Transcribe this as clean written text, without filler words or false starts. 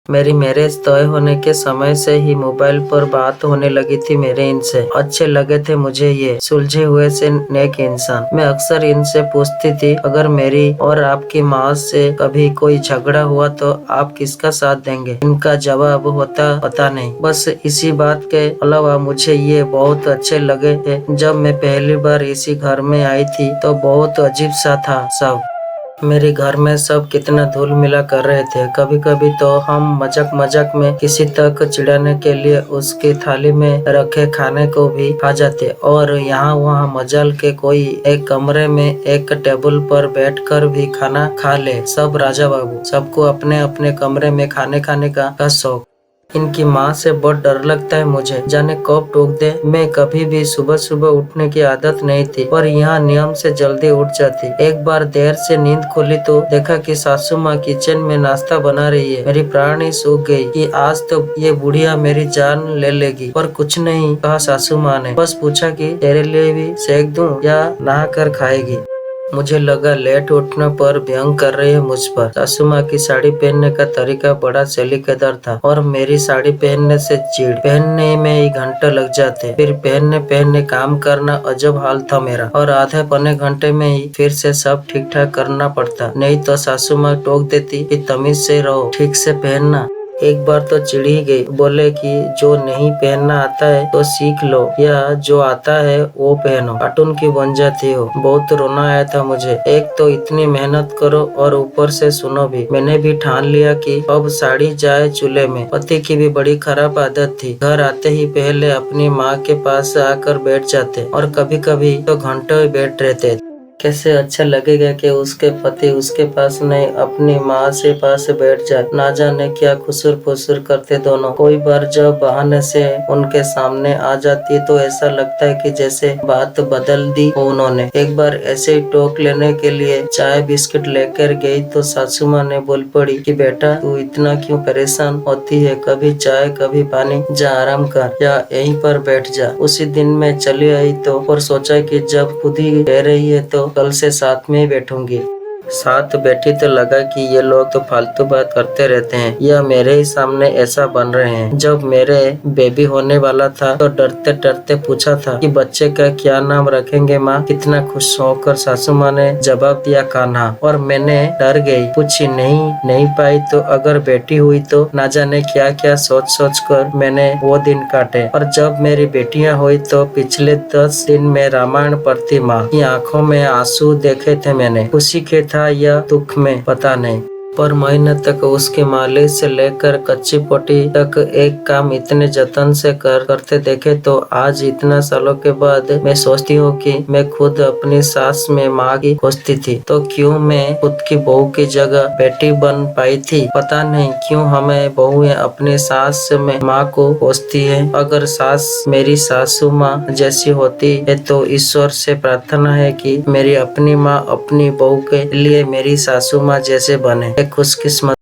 मेरी मैरिज तय होने के समय से ही मोबाइल पर बात होने लगी थी मेरे इनसे। अच्छे लगे थे मुझे ये सुलझे हुए से नेक इंसान। मैं अक्सर इनसे पूछती थी, अगर मेरी और आपकी माँ से कभी कोई झगड़ा हुआ तो आप किसका साथ देंगे? इनका जवाब होता पता नहीं। बस इसी बात के अलावा मुझे ये बहुत अच्छे लगे थे। जब मैं पहली बार इसी घर में आई थी तो बहुत अजीब सा था सब। मेरे घर में सब कितना धूल मिला कर रहे थे। कभी कभी तो हम मजाक मजाक में किसी तक चिढ़ाने के लिए उसकी थाली में रखे खाने को भी खा जाते और यहाँ वहाँ मजाल के कोई एक कमरे में एक टेबल पर बैठकर भी खाना खा ले। सब राजा बाबू, सबको अपने अपने कमरे में खाने खाने का शौक। इनकी माँ से बहुत डर लगता है मुझे, जाने कब टोक दे। मैं कभी भी सुबह सुबह उठने की आदत नहीं थी पर यहाँ नियम से जल्दी उठ जाती। एक बार देर से नींद खुली तो देखा कि सासू माँ किचन में नाश्ता बना रही है। मेरी प्राणी सूख गई कि आज तो ये बुढ़िया मेरी जान ले लेगी। पर कुछ नहीं कहा सासू माँ ने, बस पूछा कि तेरे लिए भी सेक दूं या नहा कर खाएगी। मुझे लगा लेट उठने पर व्यंग कर रही है मुझ पर। सासू माँ की साड़ी पहनने का तरीका बड़ा सलीकेदार था और मेरी साड़ी पहनने से चिढ़। पहनने में ही घंटे लग जाते, फिर पहनने पहनने काम करना अजब हाल था मेरा और आधे पौने घंटे में ही फिर से सब ठीक ठाक करना पड़ता। नहीं तो सासू माँ टोक देती कि तमीज से रहो, ठीक से पहनना। एक बार तो चिढ़ ही गई, बोले कि जो नहीं पहनना आता है तो सीख लो या जो आता है वो पहनो, कार्टून की बन जाती हो। बहुत रोना आया था मुझे। एक तो इतनी मेहनत करो और ऊपर से सुनो भी। मैंने भी ठान लिया कि अब साड़ी जाए चूल्हे में। पति की भी बड़ी खराब आदत थी, घर आते ही पहले अपनी माँ के पास आकर बैठ जाते और कभी कभी तो घंटों बैठ रहते। कैसे अच्छा लगेगा कि उसके पति उसके पास नहीं अपनी माँ से पास बैठ जाए। ना जाने क्या खुसुर फुसुर करते दोनों। कोई बार जब बहाने से उनके सामने आ जाती तो ऐसा लगता है कि जैसे बात बदल दी हो उन्होंने। एक बार ऐसे ही टोक लेने के लिए चाय बिस्किट लेकर गई तो सासू माँ ने बोल पड़ी कि बेटा तू इतना क्यों परेशान होती है, कभी चाय कभी पानी, जा आराम कर या यहीं पर बैठ जा। उसी दिन मैं चली आई तो और सोचा कि जब खुद ही कह रही है तो कल से साथ में ही बैठूंगी। साथ बैठी तो लगा कि ये लोग तो फालतू बात करते रहते हैं या मेरे ही सामने ऐसा बन रहे हैं। जब मेरे बेबी होने वाला था तो डरते डरते पूछा था कि बच्चे का क्या नाम रखेंगे माँ? कितना खुश होकर सासू माँ ने जवाब दिया कान्हा। और मैंने डर गई, पूछी नहीं पाई तो अगर बेटी हुई तो? ना जाने क्या क्या सोच सोच कर मैंने वो दिन काटे। और जब मेरी बेटियां हुई तो पिछले 10 दिन में रामायण पढ़ती माँ की आंखों में आंसू देखे थे मैंने। खुशी के था या दुख में पता नहीं, पर महीने तक उसकी मालिश से लेकर कच्ची पोटी तक एक काम इतने जतन से करते देखे तो आज इतना सालों के बाद मैं सोचती हूँ कि मैं खुद अपनी सास में माँ की खोजती थी तो क्यों मैं खुद की बहू की जगह बेटी बन पाई थी? पता नहीं क्यों हमें बहुएं अपनी सास में माँ को खोजती है। अगर सास मेरी सासू माँ जैसी होती है तो ईश्वर से प्रार्थना है कि मेरी अपनी माँ अपनी बहू के लिए मेरी सासू माँ जैसे बने। खुशकिस्मत